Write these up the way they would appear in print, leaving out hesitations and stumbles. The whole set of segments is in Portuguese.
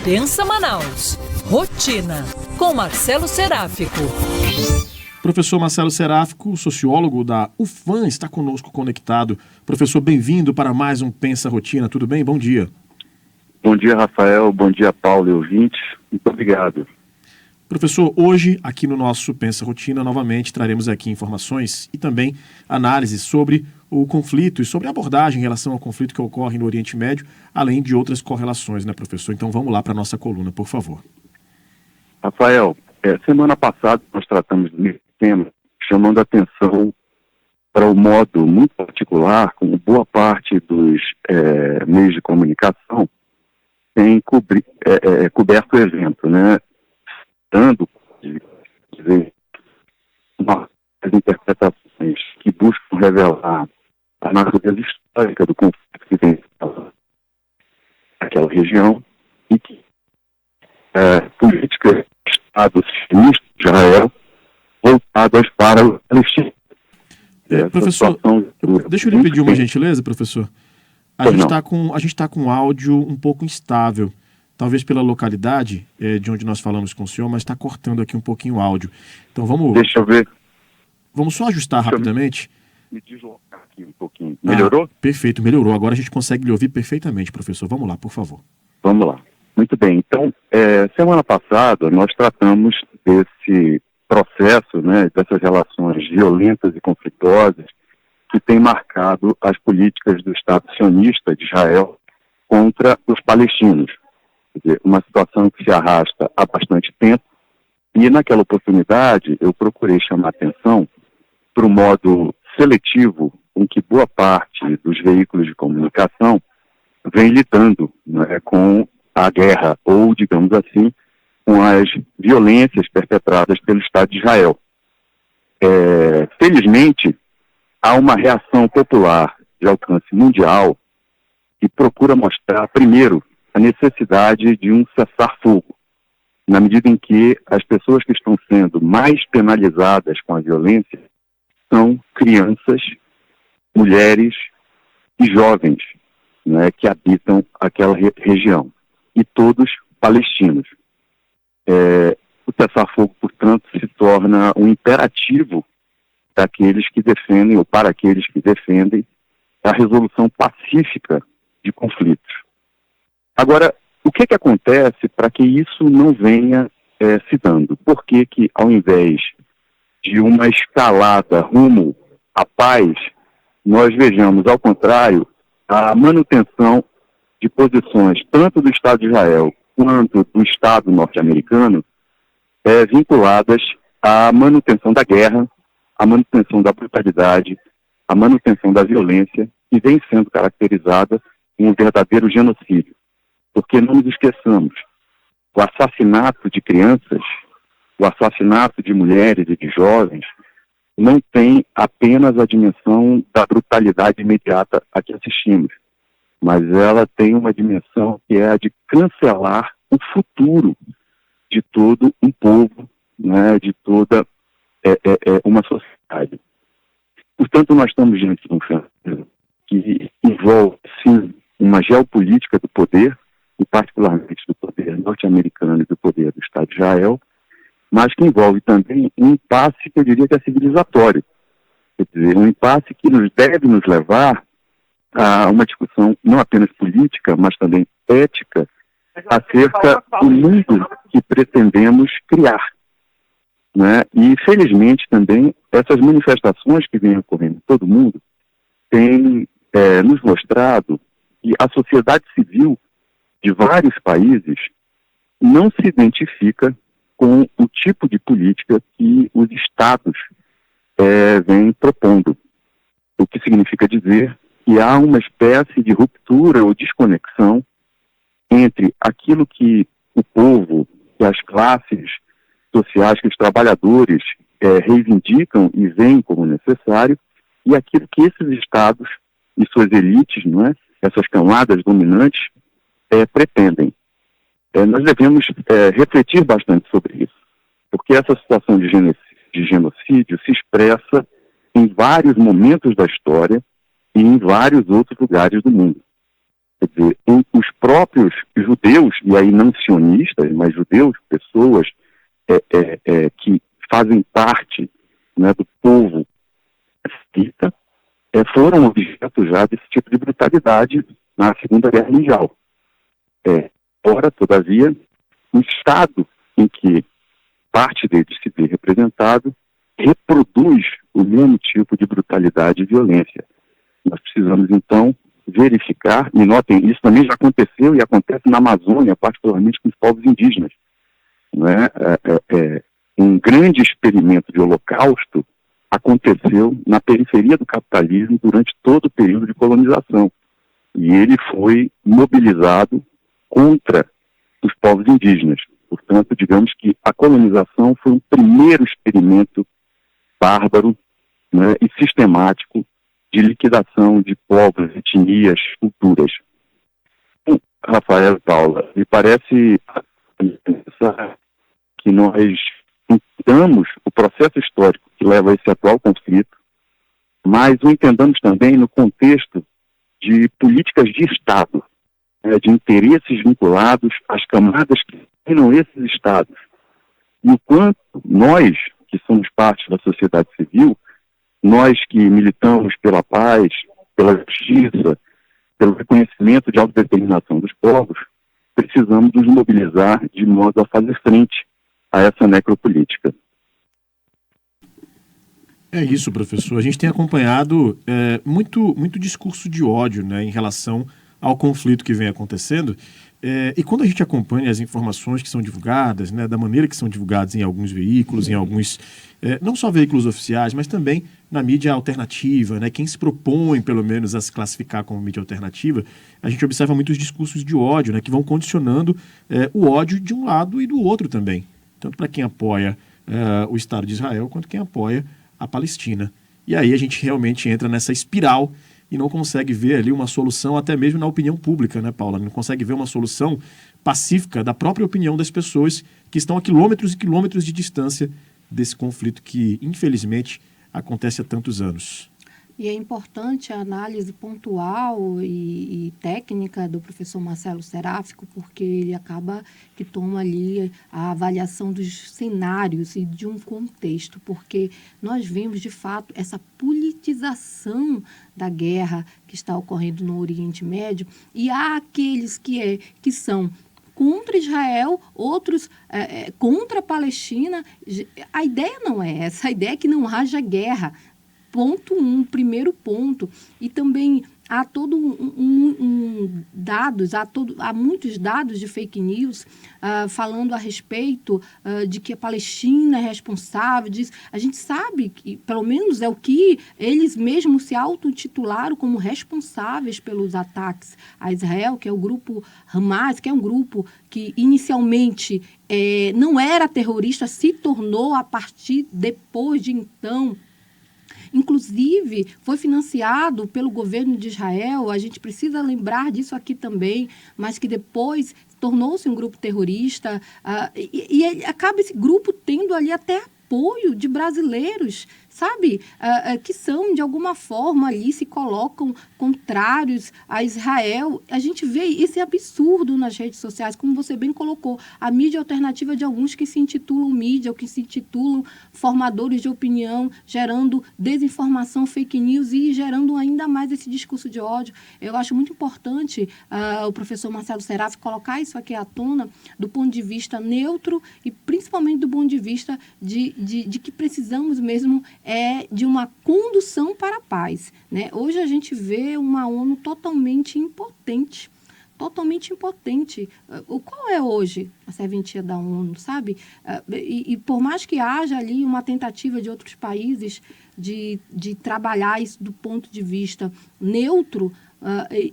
Pensa Manaus. Rotina, com Marcelo Seráfico. Professor Marcelo Seráfico, sociólogo da UFAM, está conosco conectado. Professor, bem-vindo para mais um Pensa Rotina. Tudo bem? Bom dia. Bom dia, Rafael. Bom dia, Paulo e ouvintes. Muito obrigado. Professor, hoje, aqui no nosso Pensa Rotina, novamente traremos aqui informações e também análises sobre o conflito e sobre a abordagem em relação ao conflito que ocorre no Oriente Médio, além de outras correlações, né, professor? Então vamos lá para a nossa coluna, por favor. Rafael, semana passada nós tratamos desse tema, chamando a atenção para o modo muito particular, como boa parte dos meios de comunicação tem coberto o evento, né? Dando, dizer, as interpretações que buscam revelar a natureza histórica do conflito que tem naquela região e que políticas de Estado sionista de Israel voltadas para o Palestina. Professor, deixa eu lhe pedir uma gentileza, professor. A gente está com áudio um pouco instável. Talvez pela localidade de onde nós falamos com o senhor, mas está cortando aqui um pouquinho o áudio. Então vamos... Deixa eu ver. Vamos só ajustar rapidamente. Me deslocar aqui um pouquinho. Melhorou? Perfeito, melhorou. Agora a gente consegue lhe ouvir perfeitamente, professor. Vamos lá, por favor. Vamos lá. Muito bem. Então, semana passada nós tratamos desse processo, né, dessas relações violentas e conflituosas que tem marcado as políticas do Estado sionista de Israel contra os palestinos. Quer dizer, uma situação que se arrasta há bastante tempo, e naquela oportunidade eu procurei chamar a atenção para o modo seletivo com que boa parte dos veículos de comunicação vem lidando, né, com a guerra, ou, digamos assim, com as violências perpetradas pelo Estado de Israel. Felizmente, há uma reação popular de alcance mundial que procura mostrar, primeiro, a necessidade de um cessar-fogo, na medida em que as pessoas que estão sendo mais penalizadas com a violência são crianças, mulheres e jovens, né, que habitam aquela região, e todos palestinos. O cessar-fogo, portanto, se torna um imperativo daqueles que defendem, ou para aqueles que defendem, a resolução pacífica de conflitos. Agora, o que acontece para que isso não venha se dando? Por que que, ao invés de uma escalada rumo à paz, nós vejamos, ao contrário, a manutenção de posições tanto do Estado de Israel quanto do Estado norte-americano vinculadas à manutenção da guerra, à manutenção da brutalidade, à manutenção da violência, que vem sendo caracterizada como um verdadeiro genocídio. Porque não nos esqueçamos, o assassinato de crianças, o assassinato de mulheres e de jovens, não tem apenas a dimensão da brutalidade imediata a que assistimos, mas ela tem uma dimensão que é a de cancelar o futuro de todo um povo, né, de toda uma sociedade. Portanto, nós estamos diante de um fenômeno que envolve, sim, uma geopolítica do poder, e particularmente do poder norte-americano e do poder do Estado de Israel, mas que envolve também um impasse que eu diria que é civilizatório. Quer dizer, um impasse que deve nos levar a uma discussão não apenas política, mas também ética, acerca do mundo que pretendemos criar, né? E, felizmente, também, essas manifestações que vêm ocorrendo em todo o mundo têm nos mostrado que a sociedade civil de vários países não se identifica com o tipo de política que os estados vêm propondo. O que significa dizer que há uma espécie de ruptura ou desconexão entre aquilo que o povo, que as classes sociais, que os trabalhadores reivindicam e veem como necessário, e aquilo que esses estados e suas elites, não é? Essas camadas dominantes, pretendem. Nós devemos refletir bastante sobre isso, porque essa situação de genocídio se expressa em vários momentos da história e em vários outros lugares do mundo. Quer dizer, os próprios judeus, e aí não sionistas, mas judeus, pessoas que fazem parte, né, do povo semita, foram objeto já desse tipo de brutalidade na Segunda Guerra Mundial. Ora, todavia, o Estado em que parte dele se vê representado reproduz o mesmo tipo de brutalidade e violência. Nós precisamos, então, verificar, e notem, isso também já aconteceu e acontece na Amazônia, particularmente com os povos indígenas. Não é? Um grande experimento de holocausto aconteceu na periferia do capitalismo durante todo o período de colonização. E ele foi mobilizado contra os povos indígenas. Portanto, digamos que a colonização foi um primeiro experimento bárbaro, né, e sistemático de liquidação de povos, etnias, culturas. Rafael e Paula, me parece que nós entendamos o processo histórico que leva a esse atual conflito, mas o entendamos também no contexto de políticas de Estado, de interesses vinculados às camadas que dominam esses Estados. E o quanto nós, que somos parte da sociedade civil, nós que militamos pela paz, pela justiça, pelo reconhecimento de autodeterminação dos povos, precisamos nos mobilizar de modo a fazer frente a essa necropolítica. É isso, professor. A gente tem acompanhado muito discurso de ódio, né, em relação ao conflito que vem acontecendo. E quando a gente acompanha as informações que são divulgadas, né, da maneira que são divulgadas em alguns veículos, em alguns, não só veículos oficiais, mas também na mídia alternativa, né, quem se propõe, pelo menos, a se classificar como mídia alternativa, a gente observa muitos discursos de ódio, né, que vão condicionando o ódio de um lado e do outro também. Tanto para quem apoia o Estado de Israel, quanto quem apoia a Palestina. E aí a gente realmente entra nessa espiral e não consegue ver ali uma solução, até mesmo na opinião pública, né, Paula? Não consegue ver uma solução pacífica da própria opinião das pessoas que estão a quilômetros e quilômetros de distância desse conflito que, infelizmente, acontece há tantos anos. E é importante a análise pontual e técnica do professor Marcelo Seráfico, porque ele acaba que toma ali a avaliação dos cenários e de um contexto, porque nós vemos, de fato, essa politização da guerra que está ocorrendo no Oriente Médio, e há aqueles que são contra Israel, outros contra a Palestina. A ideia não é essa, a ideia é que não haja guerra. Ponto 1, primeiro ponto. E também há todo há muitos dados de fake news falando a respeito de que a Palestina é responsável disso. A gente sabe que, pelo menos é o que eles mesmos se autotitularam como responsáveis pelos ataques a Israel, que é o grupo Hamas, que é um grupo que inicialmente não era terrorista, se tornou a partir depois de então. Inclusive, foi financiado pelo governo de Israel, a gente precisa lembrar disso aqui também, mas que depois tornou-se um grupo terrorista, e acaba esse grupo tendo ali até apoio de brasileiros, sabe, que são, de alguma forma, ali se colocam contrários a Israel. A gente vê esse absurdo nas redes sociais, como você bem colocou, a mídia alternativa de alguns que se intitulam mídia, ou que se intitulam formadores de opinião, gerando desinformação, fake news e gerando ainda mais esse discurso de ódio. Eu acho muito importante o professor Marcelo Seráfico colocar isso aqui à tona do ponto de vista neutro e principalmente do ponto de vista de que precisamos mesmo de uma condução para a paz, né? Hoje a gente vê uma ONU totalmente impotente. Qual é hoje a serventia da ONU, sabe? E por mais que haja ali uma tentativa de outros países de trabalhar isso do ponto de vista neutro,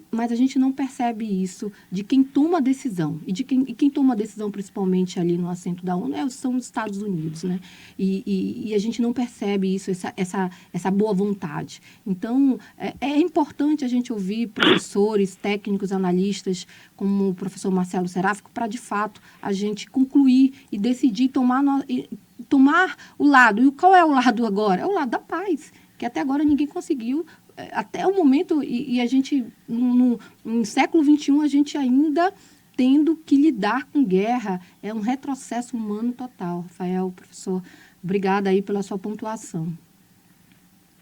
mas a gente não percebe isso de quem toma a decisão. E quem toma a decisão, principalmente ali no assento da ONU, são os Estados Unidos, né? E a gente não percebe isso, essa boa vontade. Então, é importante a gente ouvir professores, técnicos, analistas, como o professor Marcelo Seráfico, para, de fato, a gente concluir e decidir tomar o lado. E qual é o lado agora? É o lado da paz, que até agora ninguém conseguiu até o momento, e a gente, no século XXI, a gente ainda tendo que lidar com guerra. É um retrocesso humano total. Rafael, professor, obrigada aí pela sua pontuação.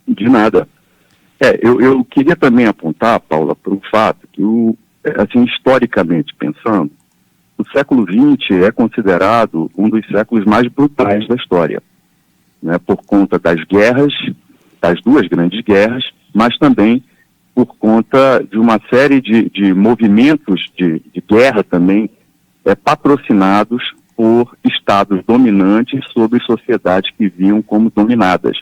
De nada. Eu queria também apontar, Paula, para o fato que, assim, historicamente pensando, o século XX é considerado um dos séculos mais brutais da história, né, por conta das guerras, das duas grandes guerras, mas também por conta de uma série de movimentos de guerra também patrocinados por estados dominantes sobre sociedades que viam como dominadas.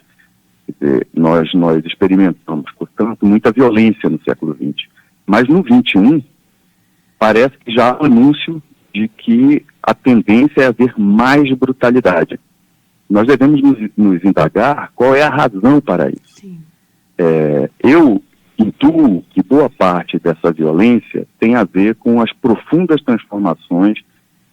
Quer dizer, nós experimentamos, portanto, muita violência no século XX. Mas no XXI, parece que já há um anúncio de que a tendência é haver mais brutalidade. Nós devemos nos indagar qual é a razão para isso. Sim. Eu intuo que boa parte dessa violência tem a ver com as profundas transformações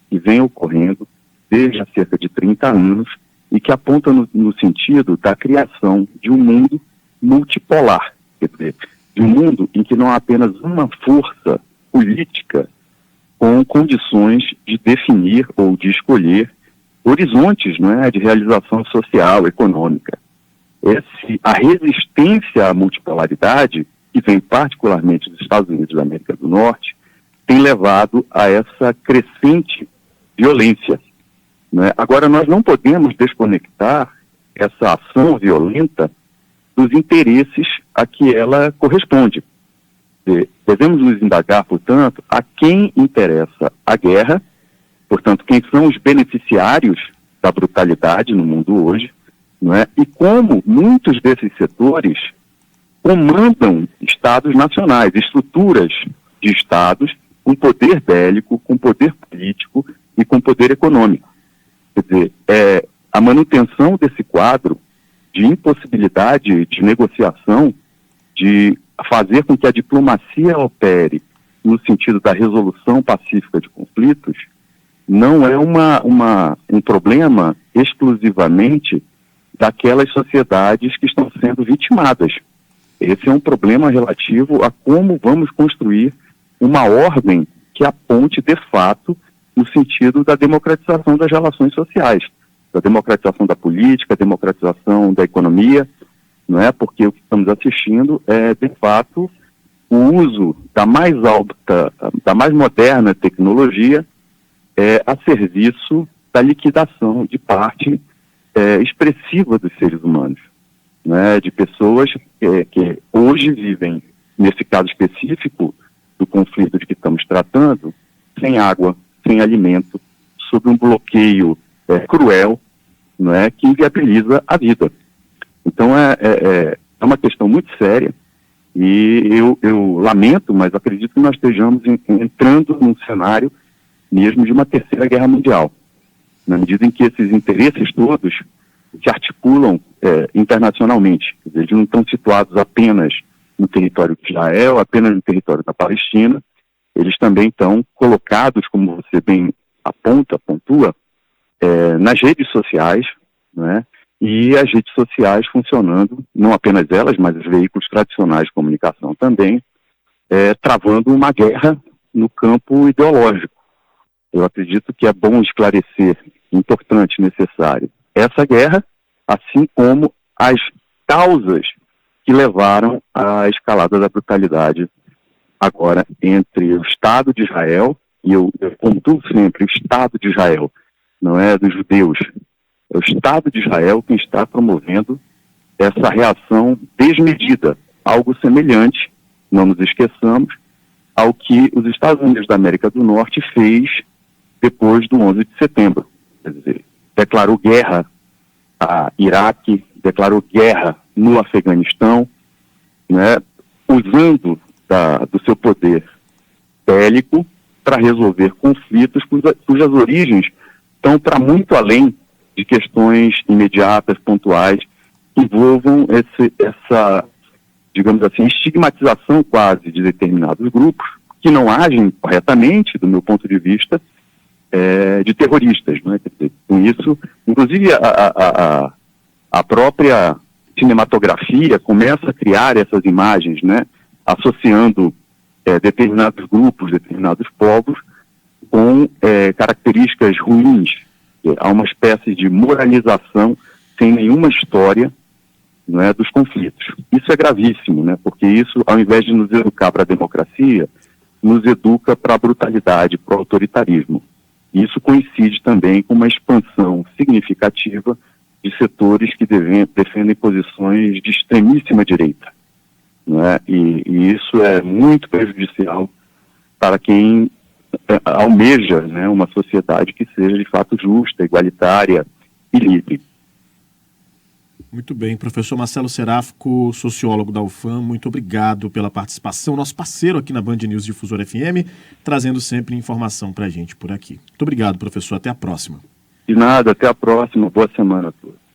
que vêm ocorrendo desde há cerca de 30 anos e que apontam no sentido da criação de um mundo multipolar, quer dizer, de um mundo em que não há apenas uma força política com condições de definir ou de escolher horizontes, não é, de realização social, econômica. A resistência à multipolaridade, que vem particularmente dos Estados Unidos da América do Norte, tem levado a essa crescente violência. Né? Agora, nós não podemos desconectar essa ação violenta dos interesses a que ela corresponde. Devemos nos indagar, portanto, a quem interessa a guerra, portanto, quem são os beneficiários da brutalidade no mundo hoje, não é? E como muitos desses setores comandam estados nacionais, estruturas de estados com poder bélico, com poder político e com poder econômico. Quer dizer, a manutenção desse quadro de impossibilidade de negociação, de fazer com que a diplomacia opere no sentido da resolução pacífica de conflitos, não é um problema exclusivamente daquelas sociedades que estão sendo vitimadas. Esse é um problema relativo a como vamos construir uma ordem que aponte, de fato, no sentido da democratização das relações sociais, da democratização da política, democratização da economia, não é? Porque o que estamos assistindo é, de fato, o uso da mais alta, da mais moderna tecnologia a serviço da liquidação de parte expressiva dos seres humanos, né? De pessoas que hoje vivem, nesse caso específico do conflito de que estamos tratando, sem água, sem alimento, sob um bloqueio cruel, não é, que inviabiliza a vida. Então é uma questão muito séria e eu lamento, mas acredito que nós estejamos entrando num cenário mesmo de uma terceira guerra mundial, na medida em que esses interesses todos se articulam internacionalmente. Quer dizer, eles não estão situados apenas no território de Israel, apenas no território da Palestina, eles também estão colocados, como você bem pontua, nas redes sociais, né? E as redes sociais funcionando, não apenas elas, mas os veículos tradicionais de comunicação também, travando uma guerra no campo ideológico. Eu acredito que é bom esclarecer, importante, necessário, essa guerra, assim como as causas que levaram à escalada da brutalidade agora entre o Estado de Israel, e eu pontuo sempre, o Estado de Israel, não é dos judeus, é o Estado de Israel quem está promovendo essa reação desmedida, algo semelhante, não nos esqueçamos, ao que os Estados Unidos da América do Norte fez depois do 11 de setembro. Quer dizer, declarou guerra a Iraque, declarou guerra no Afeganistão, né, usando do seu poder bélico para resolver conflitos cujas origens estão para muito além de questões imediatas, pontuais, que envolvam essa, digamos assim, estigmatização quase de determinados grupos que não agem corretamente, do meu ponto de vista, de terroristas, né? Quer dizer, com isso, inclusive a própria cinematografia começa a criar essas imagens, né, associando determinados grupos, determinados povos com características ruins. Há uma espécie de moralização sem nenhuma história, não é, dos conflitos. Isso é gravíssimo, né, porque isso, ao invés de nos educar para a democracia, nos educa para a brutalidade, para o autoritarismo. Isso coincide também com uma expansão significativa de setores que defendem posições de extremíssima direita, não é? E isso é muito prejudicial para quem almeja, né, uma sociedade que seja de fato justa, igualitária e livre. Muito bem, professor Marcelo Seráfico, sociólogo da UFAM, muito obrigado pela participação, nosso parceiro aqui na Band News Difusora FM, trazendo sempre informação para a gente por aqui. Muito obrigado, professor, até a próxima. De nada, até a próxima, boa semana a todos.